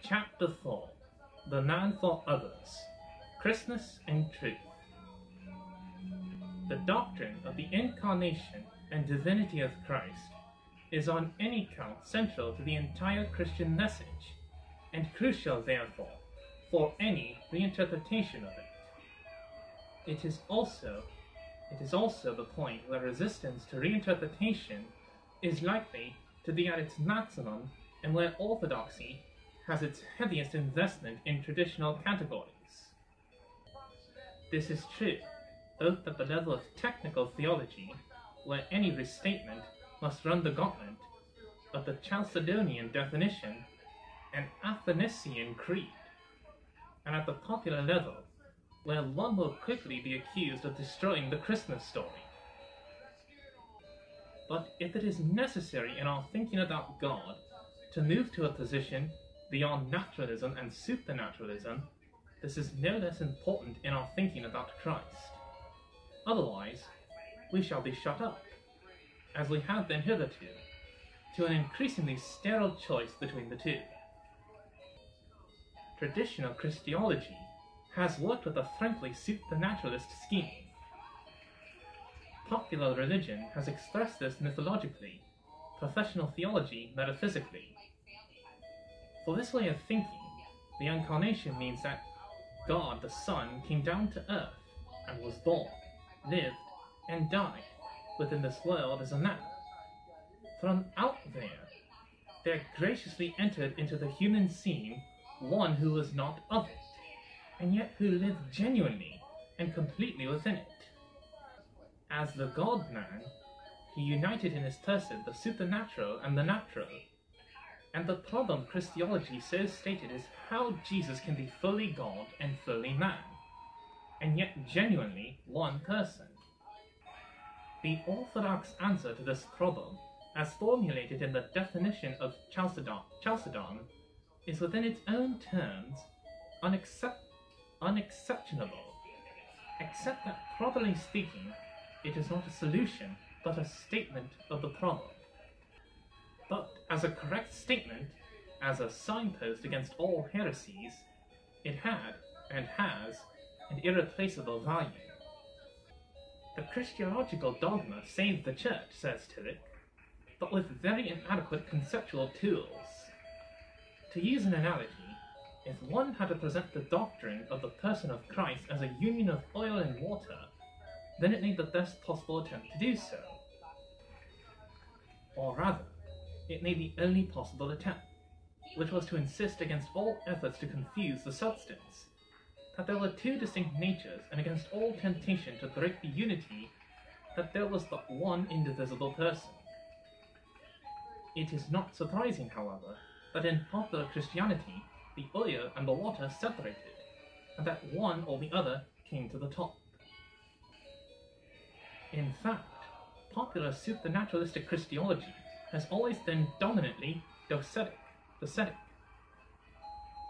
Chapter 4: The Man for Others, Christmas and Truth. The doctrine of the incarnation and divinity of Christ is on any count central to the entire Christian message, and crucial therefore for any reinterpretation of it. It is also the point where resistance to reinterpretation is likely to be at its maximum, and where orthodoxy has its heaviest investment in traditional categories. This is true both at the level of technical theology, where any restatement must run the gauntlet of the Chalcedonian definition and Athanasian creed, and at the popular level, where one will quickly be accused of destroying the Christmas story. But if it is necessary in our thinking about God to move to a position beyond naturalism and supernaturalism, this is no less important in our thinking about Christ. Otherwise, we shall be shut up, as we have been hitherto, to an increasingly sterile choice between the two. Traditional Christology has worked with a frankly supernaturalist scheme. Popular religion has expressed this mythologically, professional theology metaphysically. For this way of thinking, the Incarnation means that God the Son came down to earth and was born, lived, and died within this world as a man. From out there graciously entered into the human scene one who was not of it, and yet who lived genuinely and completely within it. As the God-man, he united in his person the supernatural and the natural. And the problem Christology so stated is how Jesus can be fully God and fully man, and yet genuinely one person. The orthodox answer to this problem, as formulated in the definition of Chalcedon, is within its own terms unexceptionable, except that, properly speaking, it is not a solution, but a statement of the problem. But as a correct statement, as a signpost against all heresies, it had, and has, an irreplaceable value. The Christological dogma saved the Church, says Tillich, but with very inadequate conceptual tools. To use an analogy, if one had to present the doctrine of the person of Christ as a union of oil and water, then it made the best possible attempt to do so. Or rather, it made the only possible attempt, which was to insist against all efforts to confuse the substance, that there were two distinct natures, and against all temptation to break the unity, that there was but one indivisible person. It is not surprising, however, that in popular Christianity, the oil and the water separated, and that one or the other came to the top. In fact, popular supernaturalistic Christology has always been dominantly docetic.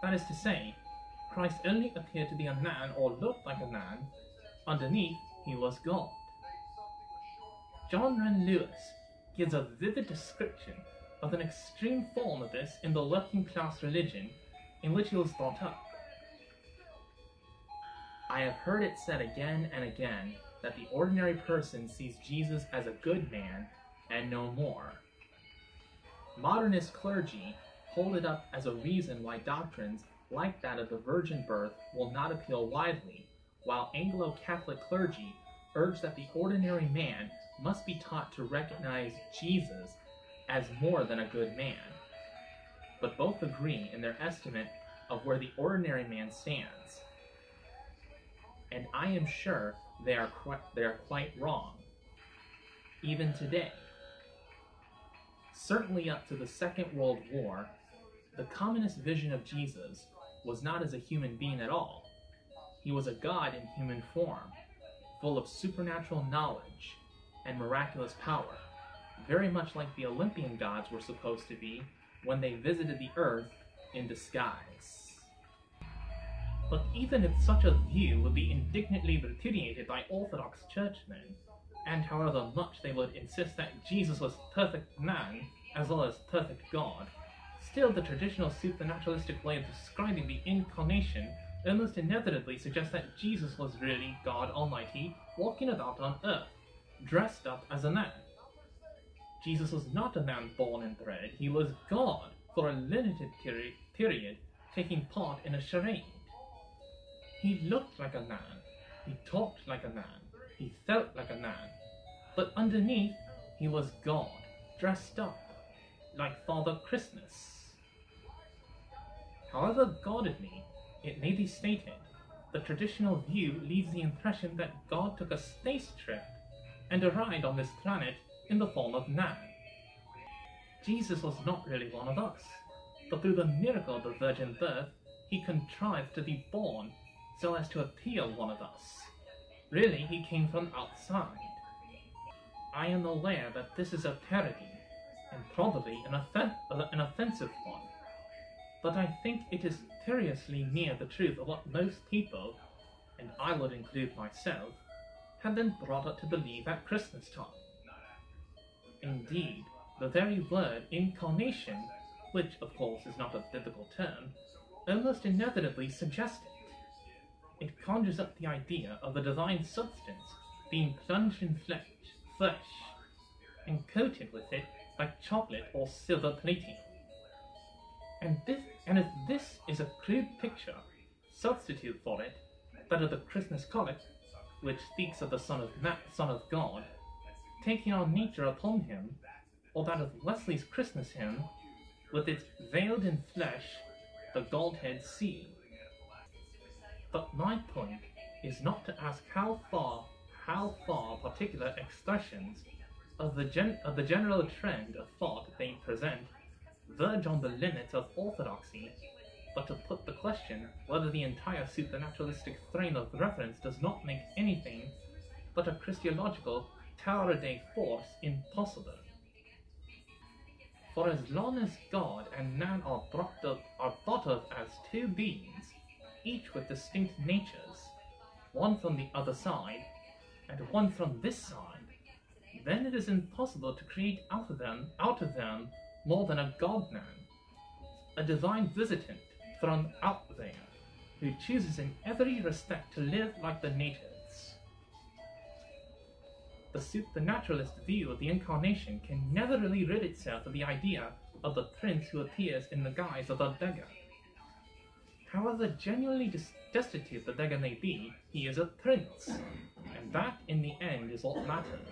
That is to say, Christ only appeared to be a man or looked like a man. Underneath, he was God. John Wren Lewis gives a vivid description of an extreme form of this in The Working Class Religion, in which he was brought up. I have heard it said again and again that the ordinary person sees Jesus as a good man and no more. Modernist clergy hold it up as a reason why doctrines like that of the virgin birth will not appeal widely, while Anglo-Catholic clergy urge that the ordinary man must be taught to recognize Jesus as more than a good man. But both agree in their estimate of where the ordinary man stands. And I am sure they are quite wrong, even today. Certainly up to the Second World War, the communist vision of Jesus was not as a human being at all. He was a god in human form, full of supernatural knowledge and miraculous power, very much like the Olympian gods were supposed to be when they visited the earth in disguise. But even if such a view would be indignantly repudiated by Orthodox churchmen, and however much they would insist that Jesus was perfect man as well as perfect God, Still, the traditional supernaturalistic way of describing the Incarnation almost inevitably suggests that Jesus was really God Almighty walking about on earth, dressed up as a man. Jesus was not a man born in bread, he was God for a limited period, taking part in a charade. He looked like a man, he talked like a man, he felt like a man, but underneath he was God, dressed up like Father Christmas. However godly it may be stated, the traditional view leaves the impression that God took a space trip and arrived on this planet in the form of man. Jesus was not really one of us, but through the miracle of the virgin birth, he contrived to be born so as to appear one of us. Really, he came from outside. I am aware that this is a parody, and probably an offensive one, but I think it is curiously near the truth of what most people, and I would include myself, have been brought up to believe at Christmas time. Indeed, the very word incarnation, which of course is not a biblical term, almost inevitably suggests it. It conjures up the idea of the divine substance being plunged in flesh, and coated with it like chocolate or silver plating. And if this is a crude picture, substitute for it that of the Christmas collect, which speaks of the Son of God, taking on nature upon him, or that of Wesley's Christmas hymn, with its veiled in flesh, the Godhead seen. But my point is not to ask how far particular expressions of the general trend of thought they present verge on the limits of orthodoxy, but to put the question whether the entire supernaturalistic frame of reference does not make anything but a Christological Tower de force impossible. For as long as God and man are thought of as two beings, each with distinct natures, one from the other side, and one from this side, then it is impossible to create out of them more than a God-man, a divine visitant from out there, who chooses in every respect to live like the natives. The supernaturalist view of the Incarnation can never really rid itself of the idea of the prince who appears in the guise of a beggar. However genuinely destitute the beggar may be, he is a prince, and that in the end is what matters.